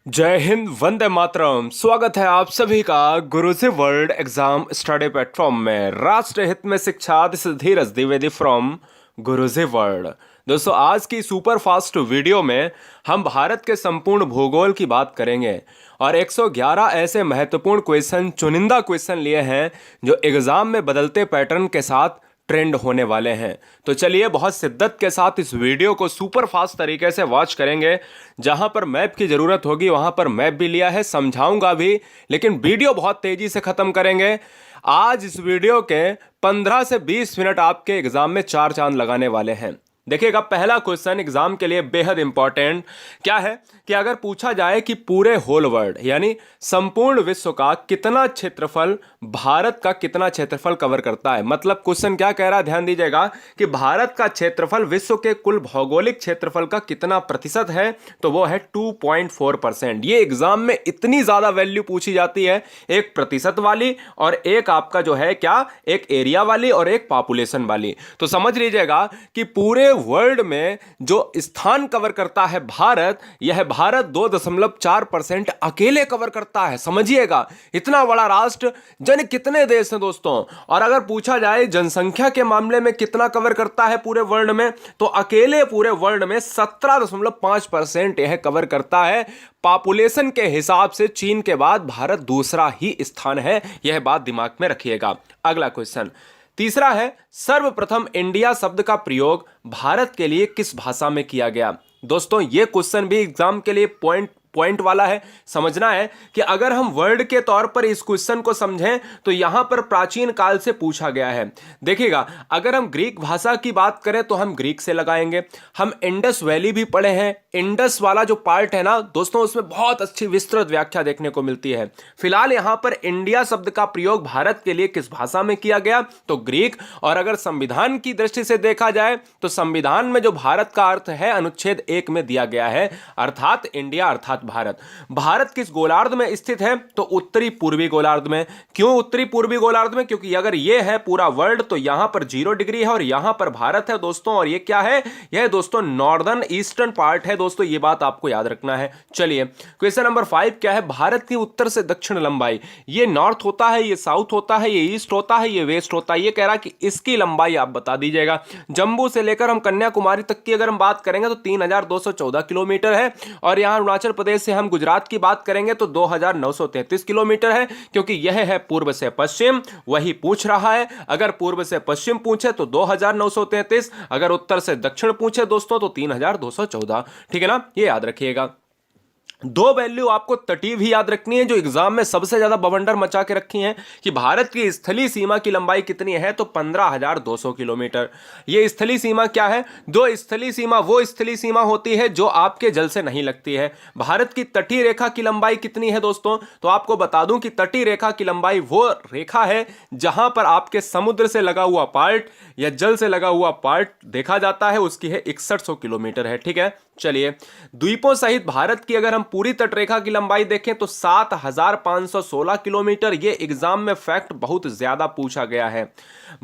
जय हिंद, वंदे मातरम। स्वागत है आप सभी का गुरुजी वर्ल्ड एग्जाम स्टडी प्लेटफॉर्म में। राष्ट्र हित में शिक्षा, this is Dheeraj Dwivedi from Guruji world. दोस्तों, आज की सुपर फास्ट वीडियो में हम भारत के संपूर्ण भूगोल की बात करेंगे और 111 ऐसे महत्वपूर्ण क्वेश्चन, चुनिंदा क्वेश्चन लिए हैं जो एग्जाम में बदलते पैटर्न के साथ ट्रेंड होने वाले हैं। तो चलिए बहुत शिद्दत के साथ इस वीडियो को सुपर फास्ट तरीके से वॉच करेंगे। जहां पर मैप की ज़रूरत होगी वहां पर मैप भी लिया है, समझाऊंगा भी, लेकिन वीडियो बहुत तेज़ी से ख़त्म करेंगे। आज इस वीडियो के 15 से 20 मिनट आपके एग्ज़ाम में चार चांद लगाने वाले हैं। देखिएगा, पहला क्वेश्चन एग्जाम के लिए बेहद इंपॉर्टेंट क्या है कि अगर पूछा जाए कि पूरे होल वर्ल्ड यानी संपूर्ण विश्व का कितना क्षेत्रफल भारत का कितना क्षेत्रफल कवर करता है, मतलब क्वेश्चन क्या कह रहा है, ध्यान दीजिएगा कि भारत का क्षेत्रफल विश्व के कुल भौगोलिक क्षेत्रफल का कितना प्रतिशत है, तो वो है 2.4%। ये एग्जाम में इतनी ज्यादा वैल्यू पूछी जाती है, एक प्रतिशत वाली और एक आपका जो है क्या, एक एरिया वाली और एक पॉपुलेशन वाली। तो समझ लीजिएगा कि पूरे वर्ल्ड में जो स्थान कवर करता है भारत, यह भारत 2.4% अकेले कवर करता है। समझिएगा, इतना बड़ा राष्ट्र, जन कितने देश हैं दोस्तों। और अगर पूछा जाए जनसंख्या के मामले में कितना कवर करता है पूरे वर्ल्ड में, तो अकेले पूरे वर्ल्ड में 17.5% यह कवर करता है। पॉपुलेशन के हिसाब से चीन के बाद भारत दूसरा ही स्थान है, यह बात दिमाग में रखिएगा। अगला क्वेश्चन तीसरा है, सर्वप्रथम इंडिया शब्द का प्रयोग भारत के लिए किस भाषा में किया गया। दोस्तों, यह क्वेश्चन भी एग्जाम के लिए पॉइंट वाला है। समझना है कि अगर हम वर्ड के तौर पर इस क्वेश्चन को समझें तो यहां पर प्राचीन काल से पूछा गया है। देखिएगा, अगर हम ग्रीक भाषा की बात करें तो हम ग्रीक से लगाएंगे। हम इंडस वैली भी पढ़े हैं, इंडस वाला जो पार्ट है ना दोस्तों, उसमें बहुत अच्छी विस्तृत व्याख्या देखने को मिलती है। फिलहाल यहां पर इंडिया शब्द का प्रयोग भारत के लिए किस भाषा में किया गया, तो ग्रीक। और अगर संविधान की दृष्टि से देखा जाए तो संविधान में जो भारत का अर्थ है अनुच्छेद 1 में दिया गया है, अर्थात इंडिया अर्थात भारत। भारत किस गोलार्ध में स्थित है, तो उत्तरी पूर्वी गोलार्ध में। क्यों उत्तरी पूर्वी गोलार्ध में, क्योंकि अगर यह है पूरा वर्ल्ड तो यहां पर 0 डिग्री है और यहां पर भारत है दोस्तों। और यह क्या है, यह दोस्तों नॉर्दर्न ईस्टर्न पार्ट है दोस्तों, यह बात आपको याद रखना है। चलिए क्वेश्चन नंबर 5 क्या है, भारत की उत्तर से दक्षिण लंबाई। यह नॉर्थ होता है, यह साउथ होता है, यह ईस्ट होता है, यह वेस्ट होता है। यह कह रहा कि इसकी लंबाई आप बता दीजिएगा। जम्मू से लेकर हम कन्याकुमारी तक की अगर हम बात करेंगे तो 3214 किलोमीटर है। और यहां अरुणाचल प्रदेश से हम गुजरात की बात करेंगे तो 2933 किलोमीटर है, क्योंकि यह है पूर्व से पश्चिम। वही पूछ रहा है, अगर पूर्व से पश्चिम पूछे तो 2933, अगर उत्तर से दक्षिण पूछे दोस्तों तो 3214। ठीक है ना, ये याद रखिएगा। दो वैल्यू आपको तटीव ही याद रखनी है जो एग्जाम में सबसे ज्यादा बवंडर मचा के रखी हैं कि भारत की स्थलीय सीमा की लंबाई कितनी है, तो 15,200 किलोमीटर। यह स्थलीय सीमा क्या है, दो स्थलीय सीमा वो स्थलीय सीमा होती है जो आपके जल से नहीं लगती है। भारत की तटीय रेखा की लंबाई कितनी है दोस्तों, तो आपको बता दूं कि तटीय रेखा की लंबाई वो रेखा है जहां पर आपके समुद्र से लगा हुआ पार्ट या जल से लगा हुआ पार्ट देखा जाता है, उसकी है 6100 किलोमीटर है। ठीक है, चलिए द्वीपों सहित भारत की अगर हम पूरी तटरेखा की लंबाई देखें तो 7516 किलोमीटर। ये एग्जाम में फैक्ट बहुत ज्यादा पूछा गया है।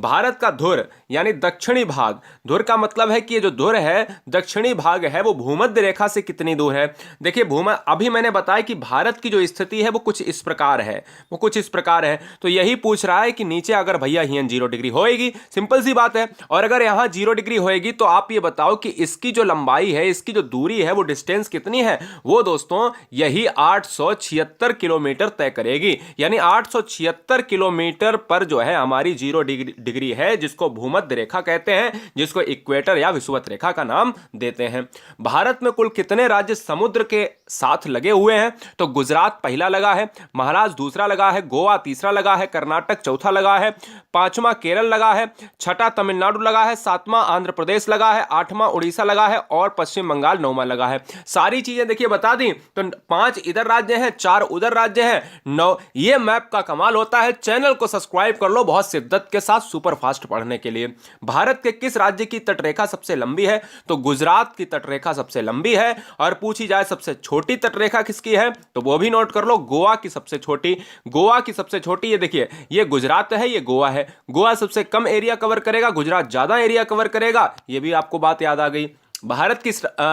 भारत का धुर यानी दक्षिणी भाग, धुर का मतलब है कि ये जो धुर है दक्षिणी भाग है वो भूमध्य रेखा से कितनी दूर है। देखिए अभी मैंने बताया कि भारत की जो स्थिति है वो कुछ इस प्रकार है, वो कुछ इस प्रकार है। तो यही पूछ रहा है कि नीचे अगर भैया यहाँ 0 डिग्री होएगी, सिंपल सी बात है। और अगर यहां 0 डिग्री होएगी तो आप ये बताओ कि इसकी जो लंबाई है, इसकी जो दूरी है, वो डिस्टेंस कितनी है, वो दोस्तों यही 876 किलोमीटर तय करेगी। यानी 876 किलोमीटर पर जो है हमारी 0 डिग्री है, जिसको भूमध्य रेखा कहते हैं, जिसको इक्वेटर या विषुवत रेखा का नाम देते हैं। भारत में कुल कितने राज्य समुद्र के साथ लगे हुए हैं, तो गुजरात पहला लगा है, महाराष्ट्र दूसरा लगा है, गोवा तीसरा लगा है, कर्नाटक चौथा लगा है, पांचवा केरल लगा है, छठा तमिलनाडु लगा है, सातवां आंध्र प्रदेश लगा है, आठवां उड़ीसा लगा है और पश्चिम बंगाल 9वां लगा है। सारी चीजें देखिए बता दी, तो 5 इधर राज्य हैं, 4 उधर राज्य हैं, 9। ये मैप का कमाल होता है। चैनल को सब्सक्राइब कर लो बहुत शिद्दत के साथ सुपर फास्ट पढ़ने के लिए। भारत के किस राज्य की तटरेखा सबसे लंबी है, तो गुजरात की तटरेखा सबसे लंबी है। और पूछी जाए सबसे छोटी तटरेखा किसकी है, तो वो भी नोट कर लो, गोवा की सबसे छोटी। गोवा की सबसे छोटी, ये देखिए, ये गुजरात है, ये गोवा है। गोवा सबसे कम एरिया कवर करेगा, गुजरात ज्यादा एरिया कवर करेगा, ये भी आपको बात याद आ गई। भारत की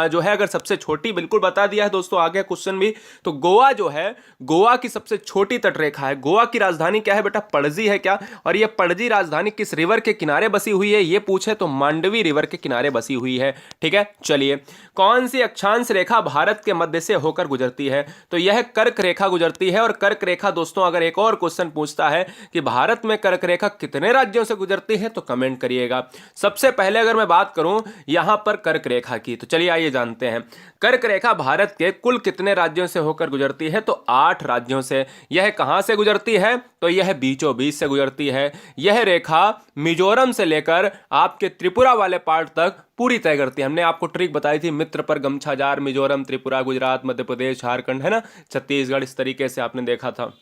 जो है अगर सबसे छोटी, बिल्कुल बता दिया है दोस्तों, आ गया क्वेश्चन भी। तो गोवा जो है, गोवा की सबसे छोटी तटरेखा है। गोवा की राजधानी क्या है बेटा? पणजी है क्या? और ये पणजी राजधानी किस रिवर के किनारे बसी हुई है? ये पूछे तो मांडवी रिवर के किनारे बसी हुई है। ठीक है, चलिए। कौन सी अक्षांश रेखा भारत के मध्य से होकर गुजरती है? तो यह कर्क रेखा गुजरती है। और कर्क रेखा दोस्तों, अगर एक और क्वेश्चन पूछता है कि भारत में कर्क रेखा कितने राज्यों से गुजरती है, तो कमेंट करिएगा। सबसे पहले अगर मैं बात करूं यहां पर कर्क रेखा की, तो चलिए आइए जानते हैं। कर्क रेखा भारत के कुल कितने राज्यों से होकर गुजरती है? तो 8 राज्यों से। यह कहां से गुजरती है? तो यह बीचों बीच से गुजरती है। यह रेखा मिजोरम से लेकर आपके त्रिपुरा वाले पार्ट तक पूरी तय करती है। हमने आपको ट्रिक बताई थी, मित्र पर गमछा जार, मिजोरम, त्रिपुरा, गुजरात, मध्य प्रदेश, झारखंड, है ना, छत्तीसगढ़, इस तरीके से आपने देखा था।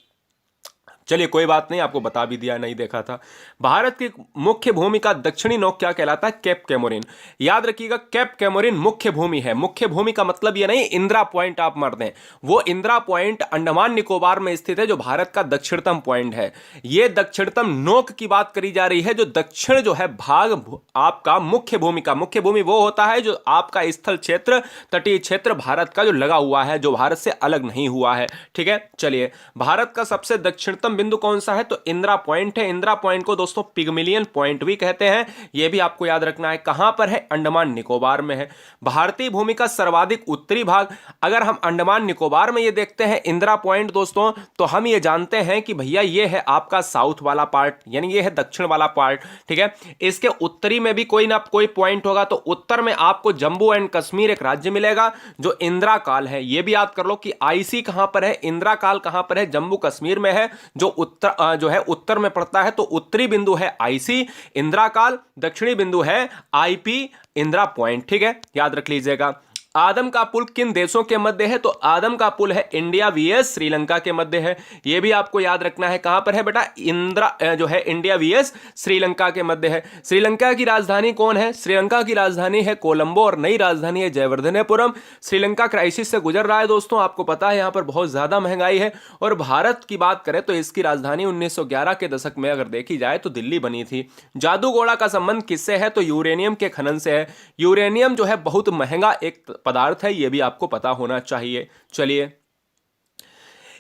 चलिए कोई बात नहीं, आपको बता भी दिया, नहीं देखा था। भारत की मुख्य भूमि का दक्षिणी नोक क्या कहलाता है? Cape Comorin. याद रखिएगा, केप कैमोरिन मुख्य भूमि है। मुख्य भूमि का मतलब ये नहीं इंदिरा पॉइंट आप मार दें, वो इंदिरा पॉइंट अंडमान निकोबार में स्थित है, जो भारत का दक्षिणतम पॉइंट है। ये दक्षिणतम नोक की बात करी जा रही है, जो दक्षिण जो है भाग आपका मुख्य भूमि का। मुख्य भूमि वो होता है जो आपका स्थल क्षेत्र, तटीय क्षेत्र भारत का जो लगा हुआ है, जो भारत से अलग नहीं हुआ है। ठीक है, चलिए। भारत का सबसे दक्षिणतम बिंदु कौन सा है? तो इंदिरा पॉइंट है। इंदिरा पॉइंट को दोस्तों पिगमिलियन पॉइंट भी कहते हैं। यह भी आपको याद रखना है। कहां पर है? अंडमान निकोबार में है। भारतीय भूमि का सर्वाधिक उत्तरी भाग, अगर हम अंडमान निकोबार में ये देखते हैं इंदिरा पॉइंट दोस्तों, तो हम ये जानते हैं कि भैया ये है आपका साउथ वाला पार्ट, यानी ये है दक्षिण वाला पार्ट। ठीक है, इसके उत्तरी में भी कोई ना कोई पॉइंट होगा। तो उत्तर में आपको जम्मू एंड कश्मीर एक राज्य मिलेगा जो इंदिरा काल है। यह भी याद कर लो कि आईसी कहां पर है, इंदिरा काल कहां पर है? जम्मू कश्मीर में है, जो उत्तर जो है उत्तर में पड़ता है। तो उत्तरी बिंदु है आईसी इंदिरा काल, दक्षिणी बिंदु है आईपी इंदिरा पॉइंट। ठीक है, याद रख लीजिएगा। आदम का पुल किन देशों के मध्य है? तो आदम का पुल है इंडिया वीएस श्रीलंका के मध्य है। यह भी आपको याद रखना है। कहां पर है बेटा? इंदिरा जो है इंडिया वीएस श्रीलंका के मध्य है। श्रीलंका की राजधानी कौन है? श्रीलंका की राजधानी है कोलंबो और नई राजधानी है जयवर्धनेपुरम। श्रीलंका क्राइसिस से गुजर रहा है दोस्तों, आपको पता है यहां पर बहुत ज्यादा महंगाई है। और भारत की बात करें तो इसकी राजधानी 1911 के दशक में अगर देखी जाए तो दिल्ली बनी थी। जादूगोड़ा का संबंध किससे है? तो यूरेनियम के खनन से है। यूरेनियम जो है बहुत महंगा एक पदार्थ है, यह भी आपको पता होना चाहिए। चलिए,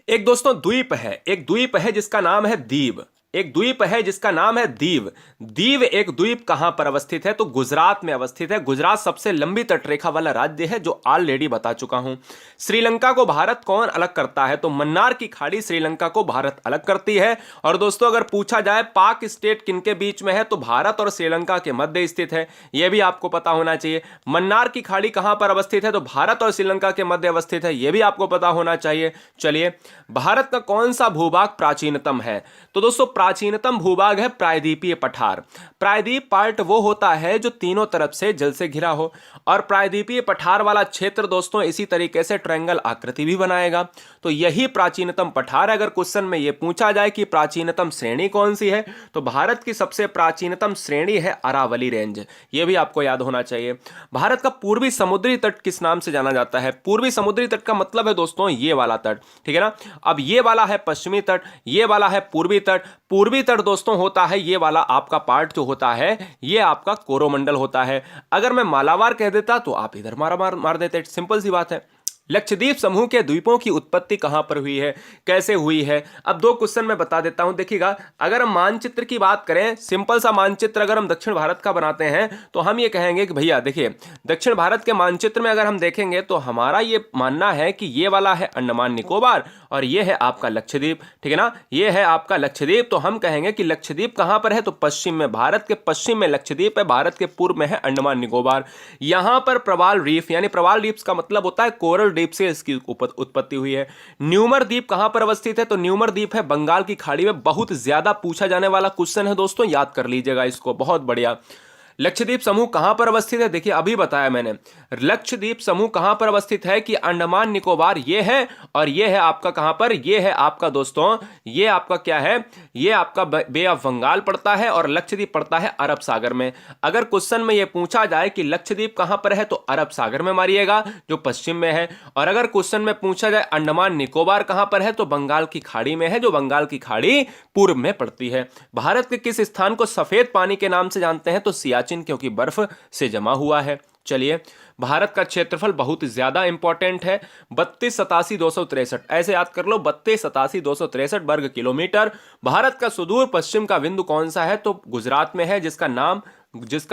एक दोस्तों द्वीप है, एक द्वीप है जिसका नाम है दीव। एक द्वीप है जिसका नाम है दीव। दीव एक द्वीप कहां पर अवस्थित है? तो गुजरात में अवस्थित है। गुजरात सबसे लंबी तटरेखा वाला राज्य है, जो ऑलरेडी बता चुका हूं। श्रीलंका को भारत कौन अलग करता है? तो मन्नार की खाड़ी श्रीलंका को भारत अलग करती है। और दोस्तों अगर पूछा जाए पाक स्टेट किनके बीच में है, तो भारत और श्रीलंका के मध्य स्थित है। यह भी आपको पता होना चाहिए। मन्नार की खाड़ी कहां पर अवस्थित है? तो भारत और श्रीलंका के मध्य अवस्थित है। यह भी आपको पता होना चाहिए। चलिए, भारत का कौन सा भूभाग प्राचीनतम है? तो दोस्तों प्राचीनतम भूभाग है प्रायद्वीपीय पठार। प्रायद्वीप पार्ट वो होता है जो तीनों तरफ से जल से घिरा हो, और प्रायद्वीपीय पठार वाला क्षेत्र दोस्तों इसी तरीके से ट्रायंगल आकृति भी बनाएगा। तो यही प्राचीनतम पठार। अगर क्वेश्चन में यह पूछा जाए कि प्राचीनतम श्रेणी कौन सी है, तो भारत की सबसे प्राचीनतम श्रेणी है अरावली रेंज। यह भी आपको याद होना चाहिए। भारत का पूर्वी समुद्री तट किस नाम से जाना जाता है? पूर्वी समुद्री तट का मतलब है दोस्तों ये वाला तट। ठीक है ना। अब ये वाला है पश्चिमी तट, ये वाला है पूर्वी तट। पूर्वी तट दोस्तों होता है ये वाला आपका पार्ट जो होता है, ये आपका कोरोमंडल होता है। अगर मैं मालाबार कह देता तो आप इधर मार देते। सिंपल सी बात है। लक्षद्वीप समूह के द्वीपों की उत्पत्ति कहां पर हुई है, कैसे हुई है? अब दो क्वेश्चन मैं बता देता हूं। देखिएगा, अगर हम मानचित्र की बात करें, सिंपल सा मानचित्र अगर हम दक्षिण भारत का बनाते हैं, तो हम ये कहेंगे कि भैया देखिए, दक्षिण भारत के मानचित्र में अगर हम देखेंगे तो हमारा ये मानना है कि ये वाला है अंडमान निकोबार और ये है आपका लक्षद्वीप। ठीक है ना, ये है आपका लक्षद्वीप। तो हम कहेंगे कि लक्षद्वीप कहां पर है? तो पश्चिम में, भारत के पश्चिम में लक्षद्वीप है, भारत के पूर्व में है अंडमान निकोबार। यहां पर प्रवाल रीफ, यानी प्रवाल रीफ का मतलब होता है कोरल द्वीप से इसकी उत्पत्ति हुई है। न्यूमर द्वीप कहां पर अवस्थित है? तो न्यूमर द्वीप है बंगाल की खाड़ी में। बहुत ज्यादा पूछा जाने वाला क्वेश्चन है दोस्तों, याद कर लीजिएगा इसको, बहुत बढ़िया। लक्षद्वीप समूह कहां पर अवस्थित है? देखिए अभी बताया मैंने, लक्षद्वीप समूह कहां पर अवस्थित है कि अंडमान निकोबार ये है, और ये है आपका कहां पर? ये है आपका दोस्तों, ये आपका क्या है? ये आपका बे ऑफ बंगाल पड़ता है और लक्षद्वीप पड़ता है अरब सागर में। अगर क्वेश्चन में ये पूछा जाए कि लक्षद्वीप कहां पर है, तो अरब सागर में मारिएगा जो पश्चिम में है। और अगर क्वेश्चन में पूछा जाए अंडमान निकोबार कहां पर है, तो बंगाल की खाड़ी में है, जो बंगाल की खाड़ी पूर्व में पड़ती है। भारत के किस स्थान को सफेद पानी के नाम से जानते हैं? तो सियाचिन, क्योंकि बर्फ से जमा हुआ है। चलिए, भारत का क्षेत्रफल बहुत ही ज्यादा इंपॉर्टेंट है, 3287,263, ऐसे याद कर लो, 3287,263 वर्ग किलोमीटर। भारत का सुदूर पश्चिम का बिंदु कौन सा है? तो गुजरात में है, जिसका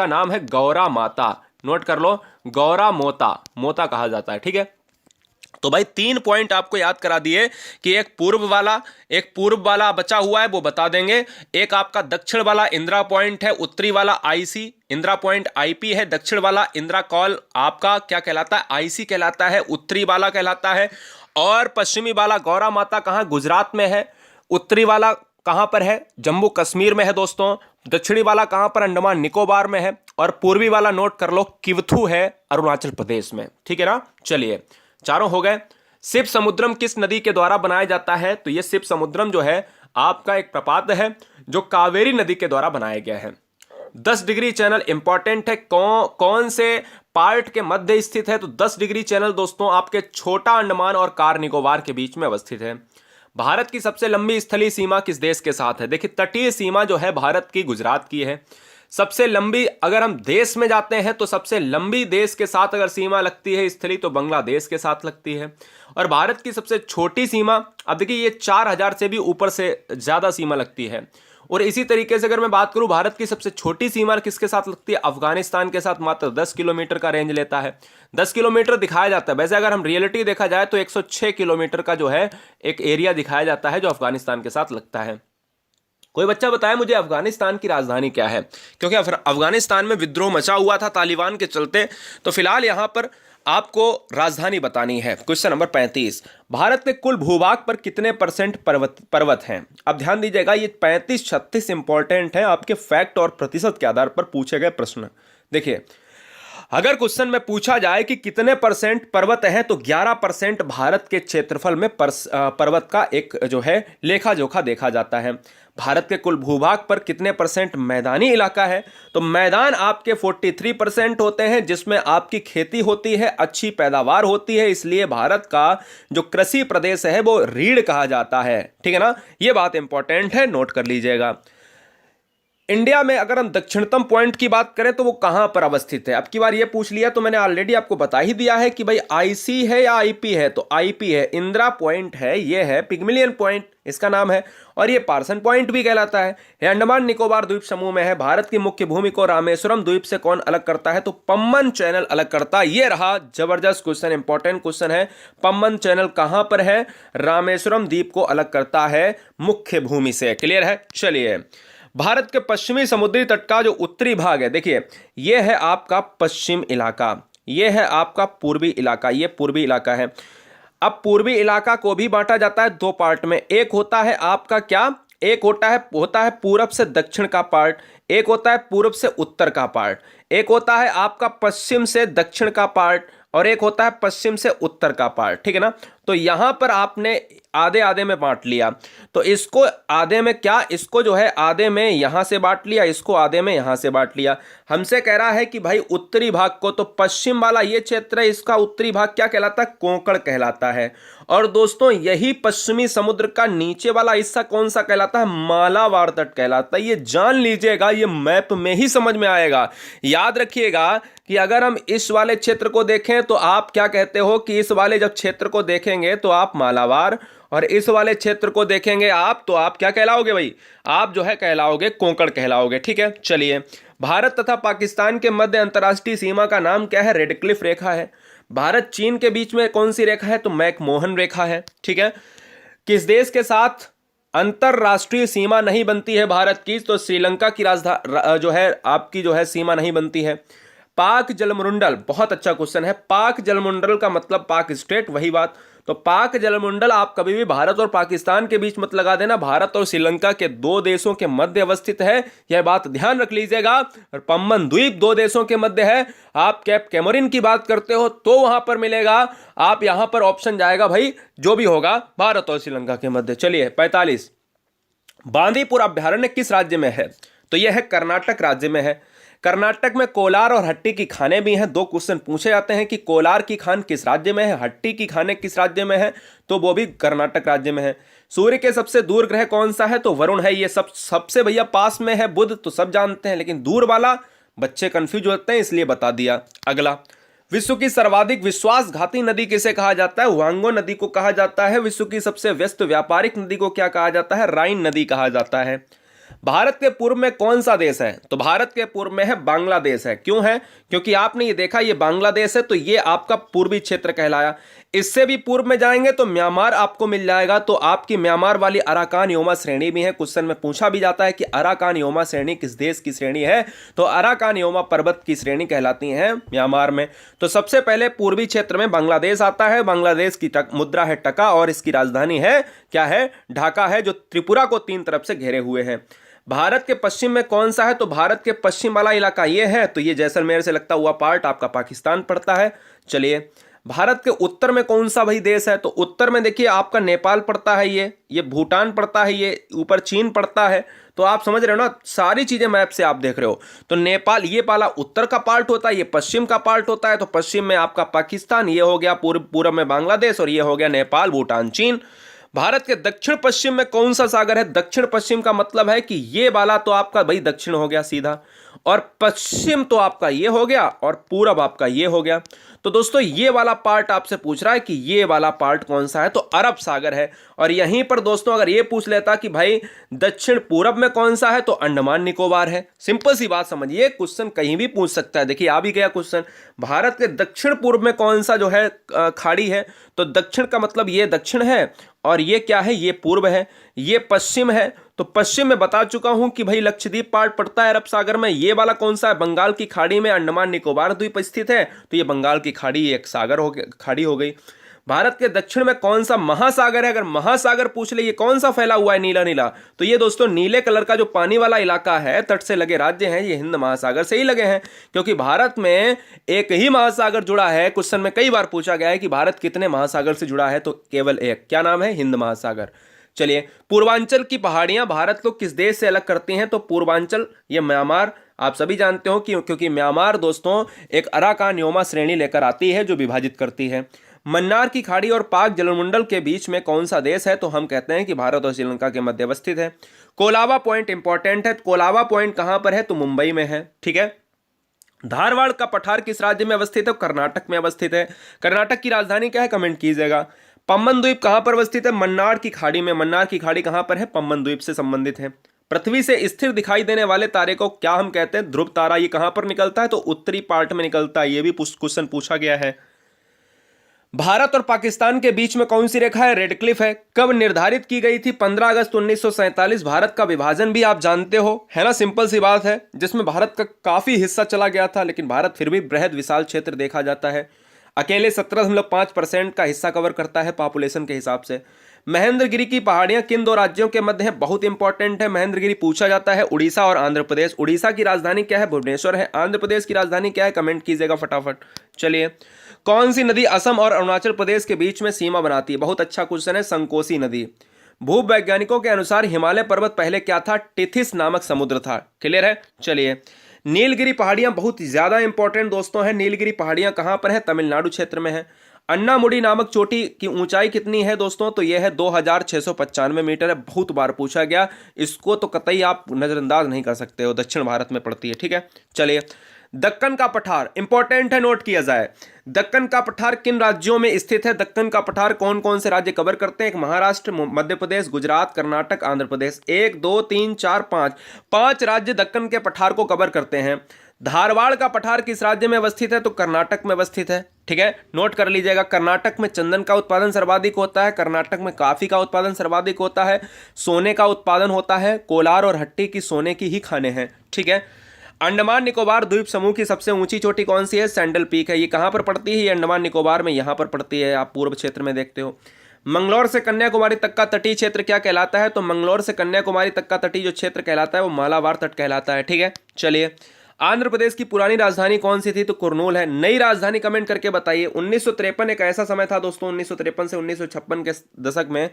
नाम है गौरा माता। नोट कर लो, गौरा मोता, मोता कहा जाता है, ठीक है। तो भाई 3 पॉइंट आपको याद करा दिए कि एक पूर्व वाला बचा हुआ है, वो बता देंगे। एक आपका दक्षिण वाला इंदिरा पॉइंट है, उत्तरी वाला आईसी इंदिरा पॉइंट आईपी है, दक्षिण वाला इंदिरा कॉल आपका क्या कहलाता है? आईसी कहलाता है, उत्तरी वाला कहलाता है। और पश्चिमी वाला गौरा माता कहां? गुजरात में है। उत्तरी वाला कहां पर है? जम्मू कश्मीर में है दोस्तों। दक्षिणी वाला कहां पर? अंडमान निकोबार में है। और पूर्वी वाला नोट कर लो, किवथू है, अरुणाचल प्रदेश में, ठीक है ना। चलिए, चारों हो गए। शिव समुद्रम किस नदी के द्वारा बनाया जाता है? तो यह शिव समुद्रम जो है आपका एक प्रपात है जो कावेरी नदी के द्वारा बनाया गया है। 10 डिग्री चैनल इंपॉर्टेंट है, कौन से पार्ट के मध्य स्थित है? तो 10 डिग्री चैनल दोस्तों आपके छोटा अंडमान और कार निकोबार के बीच में अवस्थित है। भारत की सबसे लंबी स्थलीय सीमा किस देश के साथ है? देखिए, तटीय सीमा जो है भारत की गुजरात की है। सबसे लंबी, अगर हम देश में जाते हैं तो सबसे लंबी देश के साथ अगर सीमा लगती है स्थलीय, तो बांग्लादेश के साथ लगती है। और भारत की सबसे छोटी सीमा, अब देखिए, ये 4000 से भी ऊपर से ज्यादा सीमा लगती है। और इसी तरीके से अगर मैं बात करूं, भारत की सबसे छोटी सीमा किसके साथ लगती है? अफगानिस्तान के साथ, मात्र 10 किलोमीटर का रेंज लेता है। 10 किलोमीटर दिखाया जाता है, वैसे अगर हम रियलिटी देखा जाए तो 106 किलोमीटर का जो है एक एरिया दिखाया जाता है जो अफगानिस्तान के साथ लगता है। कोई बच्चा बताए मुझे अफगानिस्तान की राजधानी क्या है? क्योंकि अफगानिस्तान में विद्रोह मचा हुआ था तालिबान के चलते, तो फिलहाल यहां पर आपको राजधानी बतानी है। क्वेश्चन नंबर 35, भारत के कुल भूभाग पर कितने % पर्वत हैं? अब ध्यान दीजिएगा, ये 35-36 इंपॉर्टेंट है, आपके फैक्ट और प्रतिशत के आधार पर पूछे गए प्रश्न। देखिए, अगर क्वेश्चन में पूछा जाए कि कितने % पर्वत हैं, तो 11% भारत के क्षेत्रफल में पर्वत का एक जो है लेखा जोखा देखा जाता है। भारत के कुल भूभाग पर कितने % मैदानी इलाका है? तो मैदान आपके 43% होते हैं, जिसमें आपकी खेती होती है, अच्छी पैदावार होती है, इसलिए भारत का जो कृषि प्रदेश है वो रीढ़ कहा जाता है, ठीक है ना। ये बात इंपॉर्टेंट है, नोट कर लीजिएगा। इंडिया में अगर हम दक्षिणतम पॉइंट की बात करें तो वो कहां पर अवस्थित है? अब की बार ये पूछ लिया तो मैंने ऑलरेडी आपको बता ही दिया है कि भाई आईसी है या आईपी है, तो आईपी है। इंदिरा पॉइंट है, ये है पिग्मिलियन पॉइंट इसका नाम है, और ये पार्सन पॉइंट भी कहलाता है। ये अंडमान निकोबार द्वीप समूह में है। भारत की मुख्य भूमि को रामेश्वरम द्वीप से कौन अलग करता है? तो पम्बन चैनल अलग करता है। ये रहा जबरदस्त क्वेश्चन, इंपॉर्टेंट क्वेश्चन है। पम्बन चैनल कहां पर है? रामेश्वरम द्वीप को अलग करता है मुख्य भूमि से। क्लियर है? चलिए, भारत के पश्चिमी समुद्री तट का जो उत्तरी भाग है, देखिए, यह है आपका पश्चिम इलाका, यह है आपका पूर्वी इलाका, यह पूर्वी इलाका है। अब पूर्वी इलाका को भी बांटा जाता है 2 पार्ट में। एक होता है आपका क्या? एक होता है पूरब से दक्षिण का पार्ट, एक होता है पूरब से उत्तर का पार्ट, एक होता है आपका पश्चिम से दक्षिण का पार्ट, और एक होता है पश्चिम से उत्तर का पार्ट, ठीक है ना। तो यहां पर आपने आधे आधे में बांट लिया, तो इसको आधे में क्या, इसको जो है आधे में यहां से बांट लिया, इसको आधे में यहां से बांट लिया। हमसे कह रहा है कि भाई उत्तरी भाग को, तो पश्चिम वाला ये क्षेत्र है, इसका उत्तरी भाग क्या कहलाता है? कोंकण कहलाता है। और दोस्तों, यही पश्चिमी समुद्र का नीचे वाला हिस्सा कौन सा कहलाता है? मालाबार तट कहलाता है। ये जान लीजिएगा, ये मैप में ही समझ में आएगा। याद रखिएगा कि अगर हम इस वाले क्षेत्र को देखें तो आप क्या कहते हो कि इस वाले जब क्षेत्र को देखेंगे तो आप मालाबार, और इस वाले क्षेत्र को देखेंगे आप तो आप क्या कहलाओगे भाई? आप जो है कहलाओगे कोंकण कहलाओगे, ठीक है। चलिए, भारत तथा पाकिस्तान के मध्य अंतर्राष्ट्रीय सीमा का नाम क्या है? रेड क्लिफ रेखा है। भारत चीन के बीच में कौन सी रेखा है? तो मैकमोहन रेखा है, ठीक है। किस देश के साथ अंतरराष्ट्रीय सीमा नहीं बनती है भारत की? तो श्रीलंका की राजधानी जो है आपकी जो है सीमा नहीं बनती है। पाक जलमंडल, बहुत अच्छा क्वेश्चन है। पाक जलमंडल का मतलब पाक स्टेट, वही बात। तो पाक जलमंडल आप कभी भी भारत और पाकिस्तान के बीच मत लगा देना, भारत और श्रीलंका के 2 देशों के मध्य अवस्थित है, यह बात ध्यान रख लीजिएगा। और पम्बन द्वीप 2 देशों के मध्य है। आप कैप कैमोरिन की बात करते हो तो वहां पर मिलेगा, आप यहां पर ऑप्शन जाएगा भाई जो भी होगा भारत और श्रीलंका के मध्य। चलिए, 45, बांदीपुर अभ्यारण्य किस राज्य में है? तो यह है कर्नाटक राज्य में है। कर्नाटक में कोलार और हट्टी की खानें भी हैं। 2 क्वेश्चन पूछे जाते हैं कि कोलार की खान किस राज्य में है, हट्टी की खानें किस राज्य में है, तो वो भी कर्नाटक राज्य में है। सूर्य के सबसे दूर ग्रह कौन सा है? तो वरुण है। ये सबसे भैया पास में है बुध, तो सब जानते हैं, लेकिन दूर वाला बच्चे कंफ्यूज होते हैं इसलिए बता दिया। अगला, विश्व की सर्वाधिक विश्वासघाती नदी किसे कहा जाता है? वांगो नदी को कहा जाता है। विश्व की सबसे व्यस्त व्यापारिक नदी को क्या कहा जाता है? राइन नदी कहा जाता है। भारत के पूर्व में कौन सा देश है? तो भारत के पूर्व में है बांग्लादेश है। क्यों है? क्योंकि आपने ये देखा ये बांग्लादेश है तो ये आपका पूर्वी क्षेत्र कहलाया। इससे भी पूर्व में जाएंगे तो म्यांमार आपको मिल जाएगा, तो आपकी म्यांमार वाली अराकान योमा श्रेणी भी है। क्वेश्चन में पूछा भी जाता है कि अराकान योमा श्रेणी किस देश की श्रेणी है? तो अराकान योमा पर्वत की श्रेणी कहलाती है म्यांमार में। तो सबसे पहले पूर्वी क्षेत्र में बांग्लादेश आता है। बांग्लादेश की मुद्रा है टका और इसकी राजधानी है क्या है? ढाका है, जो त्रिपुरा को 3 तरफ से घेरे हुए है। भारत के पश्चिम में कौन सा है? तो भारत के पश्चिम वाला इलाका ये है, तो ये जैसलमेर से लगता हुआ पार्ट आपका पाकिस्तान पड़ता है। चलिए, भारत के उत्तर में कौन सा भाई देश है? तो उत्तर में देखिए आपका नेपाल पड़ता है, ये भूटान पड़ता है, ये ऊपर चीन पड़ता है। तो आप समझ रहे हो ना, सारी चीजें मैप से आप देख रहे हो। तो नेपाल ये वाला उत्तर का पार्ट होता है, ये पश्चिम का पार्ट होता है। तो पश्चिम में आपका पाकिस्तान, ये हो गया पूर्व में बांग्लादेश और ये हो गया नेपाल, भूटान, चीन। भारत के दक्षिण पश्चिम में कौन सा सागर है? दक्षिण पश्चिम का मतलब है कि ये वाला तो आपका भाई दक्षिण हो गया सीधा, और पश्चिम तो आपका ये हो गया और पूरब आपका ये हो गया। तो दोस्तों ये वाला पार्ट आपसे पूछ रहा है कि ये वाला पार्ट कौन सा है? तो अरब सागर है। और यहीं पर दोस्तों अगर ये पूछ लेता कि भाई दक्षिण पूरब में कौन सा है? तो अंडमान निकोबार है। सिंपल सी बात समझिए, क्वेश्चन कहीं भी पूछ सकता है। देखिए आ भी गया क्वेश्चन, भारत के दक्षिण पूर्व में कौन सा जो है खाड़ी है? तो दक्षिण का मतलब ये दक्षिण है और ये क्या है? ये पूर्व है, ये पश्चिम है। तो पश्चिम में बता चुका हूं कि भाई लक्षद्वीप पार्ट पड़ता है अरब सागर में। ये वाला कौन सा है? बंगाल की खाड़ी में अंडमान निकोबार द्वीप स्थित है, तो ये बंगाल की खाड़ी एक सागर हो गई, खाड़ी हो गई। भारत के दक्षिण में कौन सा महासागर है? अगर महासागर पूछ ले ये कौन सा फैला हुआ है नीला नीला, तो ये दोस्तों नीले कलर का जो पानी वाला इलाका है, तट से लगे राज्य हैं, ये हिंद महासागर से ही लगे हैं। क्योंकि भारत में एक ही महासागर जुड़ा है। क्वेश्चन में कई बार पूछा गया है कि भारत कितने महासागर से जुड़ा है? तो केवल एक। क्या नाम है? हिंद महासागर। चलिए, पूर्वांचल की पहाड़ियां भारत को किस देश से अलग करती हैं? तो पूर्वांचल ये म्यांमार, आप सभी जानते हो कि क्योंकि म्यांमार दोस्तों एक अराकान योमा श्रेणी लेकर आती है जो विभाजित करती है। मन्नार की खाड़ी और पाक जलमंडल के बीच में कौन सा देश है? तो हम कहते हैं कि भारत और श्रीलंका के मध्य अवस्थित है। कोलाबा पॉइंट इंपॉर्टेंट है। कोलाबा पॉइंट कहां पर है? तो मुंबई में है। ठीक है। धारवाड़ का पठार किस राज्य में अवस्थित है? कर्नाटक में अवस्थित है। कर्नाटक की राजधानी क्या है? कमेंट कीजिएगा। पम्बन द्वीप कहां पर अवस्थित है? मन्नार की खाड़ी में। मन्नार की खाड़ी कहां पर है? पम्बन द्वीप से संबंधित है। पृथ्वी से स्थिर दिखाई देने वाले तारे को क्या हम कहते हैं? ध्रुव तारा। ये कहां पर निकलता है? तो उत्तरी पार्ट में निकलता है। ये भी क्वेश्चन पूछा गया है। भारत और पाकिस्तान के बीच में कौन सी रेखा है? रेड क्लिफ है। कब निर्धारित की गई थी? 15 अगस्त 1947। भारत का विभाजन भी आप जानते हो, है ना, सिंपल सी बात है, जिसमें भारत का काफी हिस्सा चला गया था, लेकिन भारत फिर भी बृहद विशाल क्षेत्र देखा जाता है। अकेले 17.5% का हिस्सा कवर करता है पॉपुलेशन के हिसाब से। महेंद्रगिरी की पहाड़ियां किन 2 राज्यों के मध्य है? बहुत इंपॉर्टेंट है। महेंद्रगिरी पूछा जाता है उड़ीसा और आंध्र प्रदेश। उड़ीसा की राजधानी क्या है? भुवनेश्वर है। आंध्र प्रदेश की राजधानी क्या है? कमेंट कीजिएगा फटाफट। चलिए, कौन सी नदी असम और अरुणाचल प्रदेश के बीच में सीमा बनाती है? बहुत अच्छा क्वेश्चन है, संकोसी नदी। भूवैज्ञानिकों के अनुसार हिमालय पर्वत पहले क्या था? टिथिस नामक समुद्र था। क्लियर है। चलिए, नीलगिरी पहाड़ियां बहुत ज्यादा इंपॉर्टेंट दोस्तों है। नीलगिरी पहाड़ियां कहां पर है? तमिलनाडु क्षेत्र में है। अन्नामुडी नामक चोटी की ऊंचाई कितनी है दोस्तों? तो यह है 2695 मीटर है। बहुत बार पूछा गया, इसको तो कतई आप नजरअंदाज नहीं कर सकते हो, दक्षिण भारत में पड़ती है। ठीक है। चलिए, दक्कन का पठार इंपॉर्टेंट है, नोट किया जाए। दक्कन का पठार किन राज्यों में स्थित है? दक्कन का पठार कौन कौन से राज्य कवर करते हैं? एक महाराष्ट्र, मध्य प्रदेश, गुजरात, कर्नाटक, आंध्र प्रदेश। 1 2 3 4 5 5 राज्य दक्कन के पठार को कवर करते हैं। धारवाड़ का पठार किस राज्य में अवस्थित है? तो कर्नाटक में अवस्थित है। ठीक है, नोट कर लीजिएगा। कर्नाटक में चंदन का उत्पादन सर्वाधिक होता है। कर्नाटक में कॉफी का उत्पादन सर्वाधिक होता है। सोने का उत्पादन होता है। कोलार और हट्टी की सोने की ही खाने हैं। ठीक है। अंडमान निकोबार द्वीप समूह की सबसे ऊंची चोटी कौन सी है? सैंडल पीक है। ये कहां पर पड़ती है? ये अंडमान निकोबार में यहां पर पड़ती है। आप पूर्व क्षेत्र में देखते हो। मंगलौर से कन्याकुमारी तक का तटीय क्षेत्र क्या कहलाता है? तो मंगलौर से कन्याकुमारी तक का तटीय जो क्षेत्र कहलाता है वो मालाबार तट कहलाता है। ठीक है। चलिए, आंध्र प्रदेश की पुरानी राजधानी कौन सी थी? तो कुर्नूल है। नई राजधानी कमेंट करके बताइए। 1953 एक ऐसा समय था दोस्तों, 1953 से 1956 के दशक में,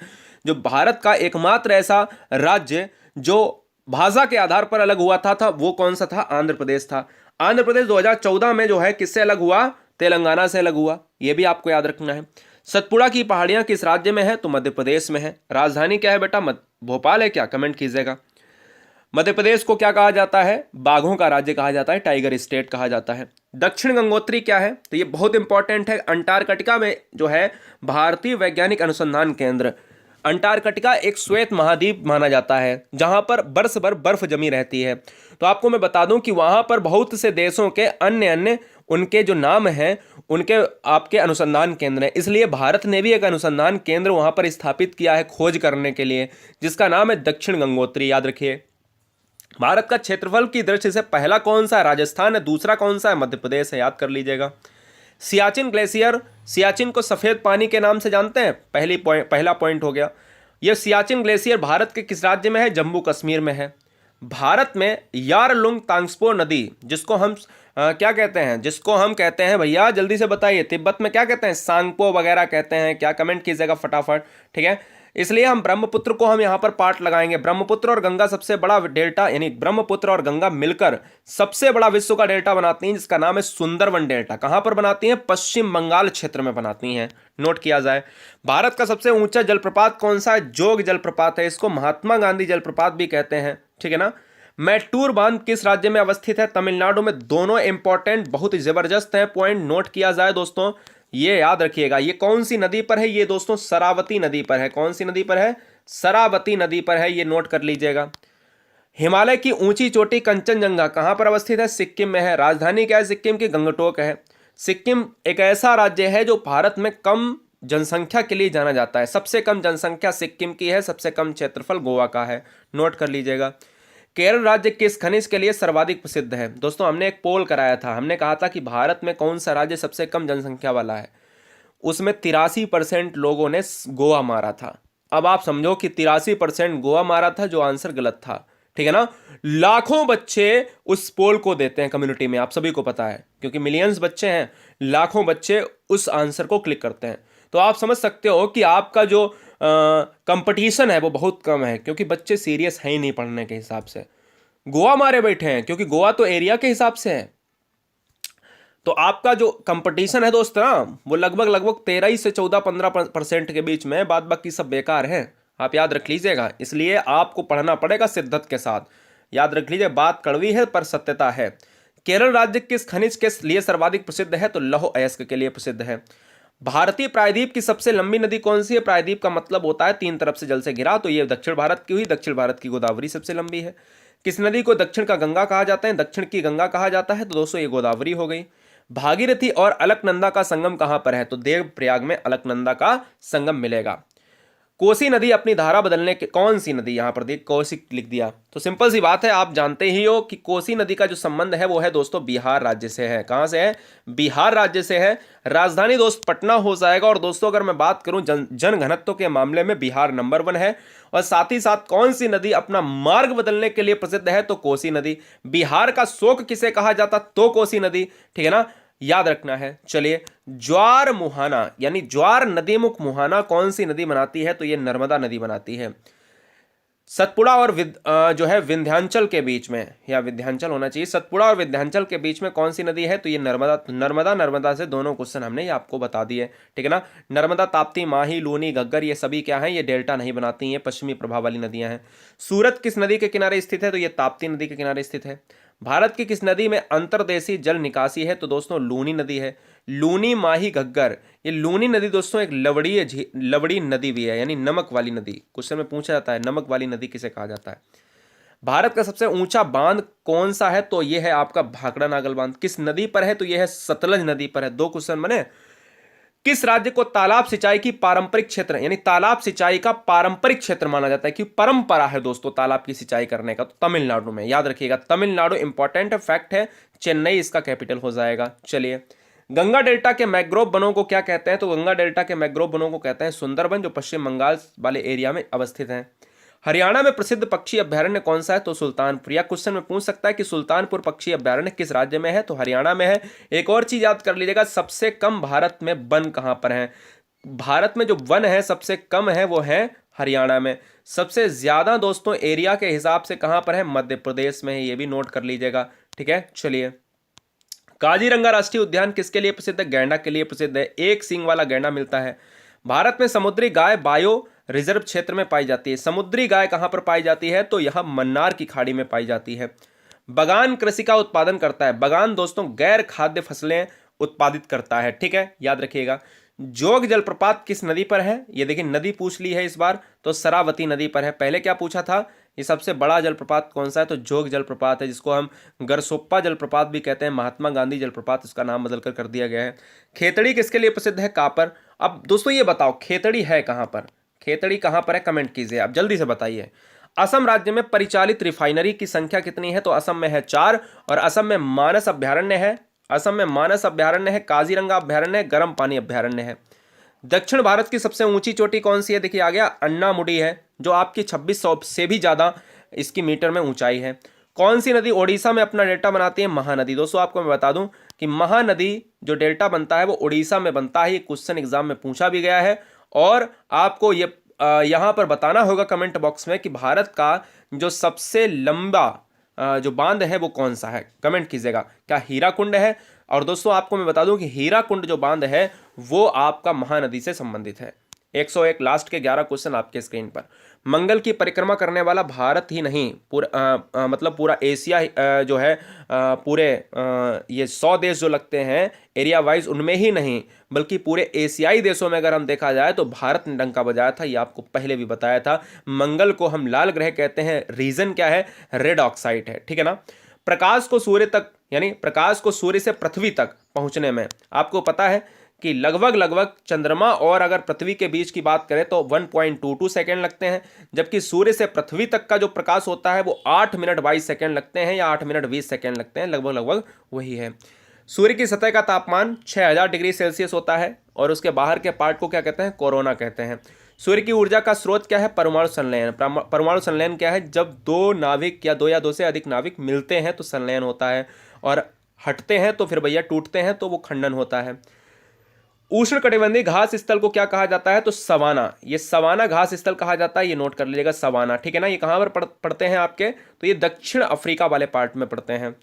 जो भारत का एकमात्र ऐसा राज्य जो भाषा के आधार पर अलग हुआ था वो कौन सा था? आंध्र प्रदेश था। आंध्र प्रदेश 2014 में जो है किससे अलग हुआ? तेलंगाना से अलग हुआ। यह भी आपको याद रखना है। सतपुड़ा की पहाड़ियां किस राज्य में है? तो मध्य प्रदेश में है। राजधानी क्या है बेटा? भोपाल है क्या? कमेंट कीजिएगा। मध्य प्रदेश को क्या कहा जाता है? बाघों का राज्य कहा जाता है, टाइगर स्टेट कहा जाता है। दक्षिण गंगोत्री क्या है? तो ये बहुत इंपॉर्टेंट है। अंटार्कटिका में जो है भारतीय वैज्ञानिक अनुसंधान केंद्र, अंटार्कटिका एक श्वेत महाद्वीप माना जाता है जहां पर बरस भर बर्फ जमी रहती है। तो आपको मैं बता दूं कि वहां पर बहुत से देशों के अन्य अन्य उनके जो नाम हैं उनके आपके अनुसंधान केंद्र हैं। इसलिए भारत ने भी एक अनुसंधान केंद्र वहां पर स्थापित किया है खोज करने के लिए, जिसका नाम है दक्षिण गंगोत्री। याद रखिए। भारत का क्षेत्रफल की दृष्टि से पहला कौन सा है? राजस्थान है। दूसरा कौन सा है? मध्य प्रदेश है। याद कर लीजिएगा। सियाचिन ग्लेशियर, सियाचिन को सफेद पानी के नाम से जानते हैं। पहला पॉइंट हो गया। यह सियाचिन ग्लेशियर भारत के किस राज्य में है? जम्मू कश्मीर में है। भारत में यारलुंग तांग्सपो नदी, जिसको हम क्या कहते हैं? जिसको हम कहते हैं भैया, जल्दी से बताइए, तिब्बत में क्या कहते हैं? सांगपो वगैरह कहते हैं क्या? कमेंट कीजिएगा फटाफट, ठीक है। इसलिए हम ब्रह्मपुत्र को हम यहां पर पार्ट लगाएंगे। ब्रह्मपुत्र और गंगा सबसे बड़ा डेल्टा, यानी ब्रह्मपुत्र और गंगा मिलकर सबसे बड़ा विश्व का डेल्टा बनाती हैं, जिसका नाम है सुंदरवन डेल्टा। कहां पर बनाती हैं? पश्चिम बंगाल क्षेत्र में बनाती हैं। नोट किया जाए। भारत का सबसे ऊंचा जलप्रपात कौन सा है? जोग जलप्रपात है। इसको महात्मा गांधी जलप्रपात भी कहते हैं, ठीक है ना। मैटूर बांध किस राज्य में अवस्थित है? तमिलनाडु में। दोनों इंपॉर्टेंट, बहुत ही जबरदस्त है पॉइंट। नोट किया जाए दोस्तों, ये याद रखिएगा। ये कौन सी नदी पर है? ये दोस्तों शरावती नदी पर है। कौन सी नदी पर है? शरावती नदी पर है। ये नोट कर लीजिएगा। हिमालय की ऊंची चोटी कंचनजंगा कहां पर अवस्थित है? सिक्किम में है। राजधानी क्या है सिक्किम की? गंगटोक है। सिक्किम एक ऐसा राज्य है जो भारत में कम जनसंख्या के लिए जाना जाता है। सबसे कम जनसंख्या सिक्किम की है, सबसे कम क्षेत्रफल गोवा का है। नोट कर लीजिएगा। केरल राज्य किस खनिज के लिए सर्वाधिक प्रसिद्ध है? दोस्तों हमने एक पोल कराया था, हमने कहा था कि भारत में कौन सा राज्य सबसे कम जनसंख्या वाला है। उसमें 83% लोगों ने गोवा मारा था। अब आप समझो कि 83% गोवा मारा था, जो आंसर गलत था, ठीक है ना। लाखों बच्चे उस पोल को देते हैं कम्युनिटी में, आप सभी को पता है, क्योंकि मिलियंस बच्चे हैं, लाखों बच्चे उस आंसर को क्लिक करते हैं। तो आप समझ सकते हो कि आपका जो कंपटीशन है वो बहुत कम है, क्योंकि बच्चे सीरियस हैं ही नहीं पढ़ने के हिसाब से। गोवा मारे बैठे हैं, क्योंकि गोवा तो एरिया के हिसाब से है। तो आपका जो कंपटीशन है दोस्त ना, वो लगभग 13 से 14-15% के बीच में, बाद बाकी सब बेकार है। आप याद रख लीजिएगा। इसलिए आपको पढ़ना पड़ेगा शिद्दत के साथ। याद रख लीजिए, बात कड़वी है पर सत्यता है। केरल राज्य किस खनिज के लिए सर्वाधिक प्रसिद्ध है? तो लौह अयस्क के लिए प्रसिद्ध है। भारतीय प्रायद्वीप की सबसे लंबी नदी कौन सी है? प्रायद्वीप का मतलब होता है तीन तरफ से जल से घिरा, तो ये दक्षिण भारत की हुई। दक्षिण भारत की गोदावरी सबसे लंबी है। किस नदी को दक्षिण का गंगा कहा जाता है? दक्षिण की गंगा कहा जाता है। तो दोस्तों ये गोदावरी हो गई। भागीरथी और अलकनंदा का संगम कहां पर है? तो देवप्रयाग में अलकनंदा का संगम मिलेगा। कोसी नदी अपनी धारा बदलने के, कौन सी नदी? यहां पर देख कोसी लिख दिया, तो सिंपल सी बात है, आप जानते ही हो कि कोसी नदी का जो संबंध है वो है दोस्तों बिहार राज्य से है। कहां से है? बिहार राज्य से है। राजधानी दोस्त पटना हो जाएगा। और दोस्तों अगर मैं बात करूं जन घनत्व के मामले में बिहार नंबर 1 है। और साथ ही साथ कौन सी नदी अपना मार्ग बदलने के लिए प्रसिद्ध है? तो कोसी नदी। बिहार का शोक किसे कहा जाता? तो कोसी नदी, ठीक है ना, याद रखना है। चलिए, ज्वार मुहाना यानी ज्वार नदीमुख मुहाना कौन सी नदी बनाती है? तो ये नर्मदा नदी बनाती है। सतपुड़ा और जो है विंध्याचल के बीच में, या विंध्याचल होना चाहिए, सतपुड़ा और विंध्याचल के बीच में कौन सी नदी है? तो ये नर्मदा से दोनों क्वेश्चन हमने ये आपको बता दिए, ठीक है ना। नर्मदा, ताप्ती, माही, लूनी, घग्गर, ये सभी क्या है? ये डेल्टा नहीं बनाती हैं, पश्चिमी प्रभाव वाली नदियां हैं। सूरत किस नदी के किनारे स्थित है? तो ये ताप्ती नदी के किनारे स्थित है। भारत की किस नदी में अंतर्देशीय जल निकासी है? तो दोस्तों लूनी नदी है। लूनी, माही, घग्गर, ये लूनी नदी दोस्तों एक लवड़ी नदी भी है, यानी नमक वाली नदी। क्वेश्चन में पूछा जाता है नमक वाली नदी किसे कहा जाता है। भारत का सबसे ऊंचा बांध कौन सा है? तो यह है आपका भाखड़ा नागल बांध। किस नदी पर है? तो यह है सतलज नदी पर है। 2 क्वेश्चन बने। किस राज्य को तालाब सिंचाई की पारंपरिक क्षेत्र, यानी तालाब सिंचाई का पारंपरिक क्षेत्र माना जाता है, कि परंपरा है दोस्तों तालाब की सिंचाई करने का? तो तमिलनाडु में। याद रखिएगा, तमिलनाडु इंपॉर्टेंट फैक्ट है। चेन्नई इसका कैपिटल हो जाएगा। चलिए, गंगा डेल्टा के मैंग्रोव वनों को क्या कहते हैं? तो गंगा डेल्टा के मैंग्रोव वनों को कहते हैं सुंदरबन, जो पश्चिम बंगाल वाले एरिया में अवस्थित हैं। हरियाणा में प्रसिद्ध पक्षी अभ्यारण्य कौन सा है? तो सुल्तानपुर। या क्वेश्चन में पूछ सकता है कि सुल्तानपुर पक्षी अभ्यारण्य किस राज्य में है? तो हरियाणा में है। एक और चीज याद कर लीजिएगा, सबसे कम भारत में वन कहां पर है? भारत में जो वन है सबसे कम है वो है हरियाणा में। सबसे ज्यादा दोस्तों एरिया के हिसाब से कहां पर है? मध्य प्रदेश में है। ये भी नोट कर लीजिएगा, ठीक है। चलिए, काजीरंगा राष्ट्रीय उद्यान किसके लिए प्रसिद्ध है? गैंडा के लिए प्रसिद्ध है। एक सींग वाला गैंडा मिलता है। भारत में समुद्री गाय बायो रिजर्व क्षेत्र में पाई जाती है। समुद्री गाय कहाँ पर पाई जाती है, तो यहाँ मन्नार की खाड़ी में पाई जाती है। बगान कृषि का उत्पादन करता है। बगान दोस्तों गैर खाद्य फसलें उत्पादित करता है, ठीक है, याद रखिएगा। जोग जलप्रपात किस नदी पर है, ये देखिए नदी पूछ ली है इस बार, तो शरावती नदी पर है। पहले क्या पूछा था, ये सबसे बड़ा जलप्रपात कौन सा है, तो जोग जलप्रपात है, जिसको हम गरसोप्पा जलप्रपात भी कहते हैं। महात्मा गांधी जलप्रपात इसका नाम बदलकर कर दिया गया है। खेतड़ी किसके लिए प्रसिद्ध है, कापर। अब दोस्तों ये बताओ खेतड़ी है कहाँ पर, खेतड़ी कहाँ पर है, कमेंट कीजिए आप जल्दी से बताइए। असम राज्य में परिचालित रिफाइनरी की संख्या कितनी है, तो असम में है 4, और असम में मानस अभ्यारण्य है, असम में मानस अभ्यारण्य है, काजीरंगा अभ्यारण्य है, गर्म पानी अभ्यारण्य है। दक्षिण भारत की सबसे ऊंची चोटी कौन सी है, देखिए आ गया अन्नामुडी है, जो आपकी 2600 से भी ज्यादा इसकी मीटर में ऊंचाई है। कौन सी नदी ओडिशा में अपना डेल्टा बनाती है, महानदी। दोस्तों आपको मैं बता दूं कि महानदी जो डेल्टा बनता है वो ओडिशा में बनता है। ये क्वेश्चन एग्जाम में पूछा भी गया है, और आपको ये यहाँ पर बताना होगा कमेंट बॉक्स में कि भारत का जो सबसे लंबा जो बांध है वो कौन सा है, कमेंट कीजिएगा। क्या हीराकुंड है। और दोस्तों आपको मैं बता दूं कि हीराकुंड जो बांध है वो आपका महानदी से संबंधित है। 101 लास्ट के 11 क्वेश्चन आपके स्क्रीन पर। मंगल की परिक्रमा करने वाला भारत ही नहीं, पूरा मतलब पूरा एशिया जो है पूरे ये 100 देश जो लगते हैं एरिया वाइज, उनमें ही नहीं बल्कि पूरे एशियाई देशों में अगर हम देखा जाए तो भारत ने डंका बजाया था। ये आपको पहले भी बताया था। मंगल को हम लाल ग्रह कहते हैं, रीजन क्या है, रेड ऑक्साइड है, ठीक है ना। प्रकाश को सूर्य तक, यानी प्रकाश को सूर्य से पृथ्वी तक पहुंचने में आपको पता है कि लगभग चंद्रमा और अगर पृथ्वी के बीच की बात करें तो 1.22 सेकेंड लगते हैं, जबकि सूर्य से पृथ्वी तक का जो प्रकाश होता है वो 8 मिनट 22 सेकेंड लगते हैं, या 8 मिनट 20 सेकेंड लगते हैं, लगभग वही है। सूर्य की सतह का तापमान 6000 डिग्री सेल्सियस होता है, और उसके बाहर के पार्ट को क्या कहते हैं, कोरोना कहते हैं। सूर्य की ऊर्जा का स्रोत क्या है, परमाणु संलयन। परमाणु संलयन क्या है, जब दो नाविक या दो से अधिक नाविक मिलते हैं तो संलयन होता है, और हटते हैं तो फिर भैया टूटते हैं तो वो खंडन होता है। उष्णकटिबंधीय घास स्थल को क्या कहा जाता है, तो सवाना। ये सवाना घास स्थल कहा जाता है, ये नोट कर लीजिएगा, सवाना, ठीक है ना। ये कहाँ पर पढ़ते हैं आपके, तो ये दक्षिण अफ्रीका वाले पार्ट में पढ़ते हैं।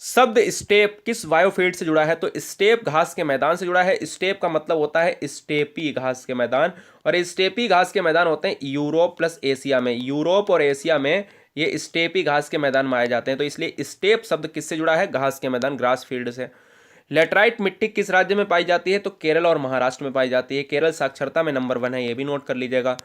शब्द स्टेप किस बायोफील्ड से जुड़ा है, तो स्टेप घास के मैदान से जुड़ा है। स्टेप का मतलब होता है स्टेपी घास के मैदान, और स्टेपी घास के मैदान होते हैं यूरोप प्लस एशिया में। यूरोप और एशिया में ये स्टेपी घास के मैदान पाए जाते हैं, तो इसलिए स्टेप शब्द किससे जुड़ा है, घास के मैदान, ग्रास फील्ड से। लेटराइट मिट्टी किस राज्य में पाई जाती है, तो केरल और महाराष्ट्र में पाई जाती है। केरल साक्षरता में नंबर 1 है, ये भी नोट कर लीजिएगा।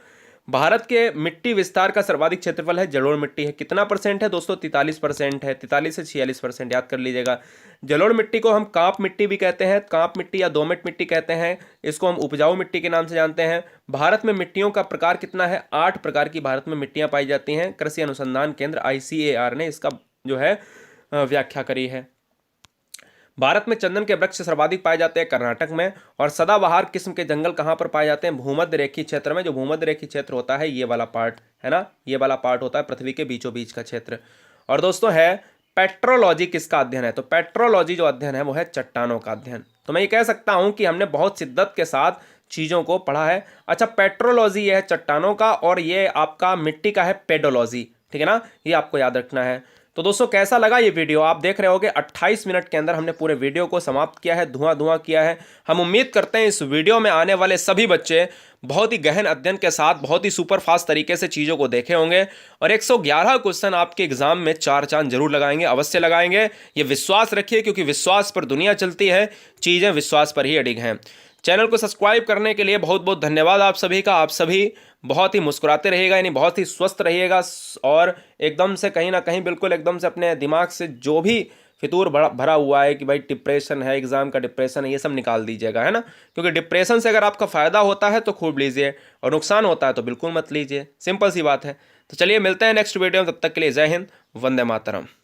भारत के मिट्टी विस्तार का सर्वाधिक क्षेत्रफल है, जलोढ़ मिट्टी है। कितना परसेंट है दोस्तों, 43% है, 43 से 46%, याद कर लीजिएगा। जलोढ़ मिट्टी को हम कांप मिट्टी भी कहते हैं, कांप मिट्टी या दोमट मिट्टी कहते हैं। इसको हम उपजाऊ मिट्टी के नाम से जानते हैं। भारत में मिट्टियों का प्रकार कितना है, 8 प्रकार की भारत में मिट्टियां पाई जाती हैं। कृषि अनुसंधान केंद्र ICAR ने इसका जो है व्याख्या करी है। भारत में चंदन के वृक्ष सर्वाधिक पाए जाते हैं कर्नाटक में, और सदाबहार किस्म के जंगल कहाँ पर पाए जाते हैं, भूमध्य रेखीय क्षेत्र में। जो भूमध्य रेखीय क्षेत्र होता है ये वाला पार्ट है ना, ये वाला पार्ट होता है पृथ्वी के बीचों बीच का क्षेत्र। और दोस्तों है पेट्रोलॉजी किसका अध्ययन है, तो पेट्रोलॉजी जो अध्ययन है वो है चट्टानों का अध्ययन। तो मैं ये कह सकता हूं कि हमने बहुत शिद्दत के साथ चीज़ों को पढ़ा है। अच्छा, पेट्रोलॉजी ये है चट्टानों का, और ये आपका मिट्टी का है पेडोलॉजी, ठीक है ना, ये आपको याद रखना है। तो दोस्तों कैसा लगा ये वीडियो, आप देख रहे होगे 28 मिनट के अंदर हमने पूरे वीडियो को समाप्त किया है, धुआं किया है। हम उम्मीद करते हैं इस वीडियो में आने वाले सभी बच्चे बहुत ही गहन अध्ययन के साथ बहुत ही सुपर फास्ट तरीके से चीज़ों को देखे होंगे, और 111 क्वेश्चन आपके एग्जाम में 4 चांद जरूर लगाएंगे, अवश्य लगाएंगे। ये विश्वास रखिए, क्योंकि विश्वास पर दुनिया चलती है, चीज़ें विश्वास पर ही अडिग हैं। चैनल को सब्सक्राइब करने के लिए बहुत बहुत धन्यवाद आप सभी का। आप सभी बहुत ही मुस्कुराते रहिएगा, यानी बहुत ही स्वस्थ रहिएगा, और एकदम से कहीं ना कहीं बिल्कुल एकदम से अपने दिमाग से जो भी फितूर भरा हुआ है कि भाई डिप्रेशन है, एग्जाम का डिप्रेशन है, ये सब निकाल दीजिएगा, है ना। क्योंकि डिप्रेशन से अगर आपका फ़ायदा होता है तो खूब लीजिए, और नुकसान होता है तो बिल्कुल मत लीजिए, सिंपल सी बात है। तो चलिए मिलते हैं नेक्स्ट वीडियो में, तब तक के लिए जय हिंद, वंदे मातरम।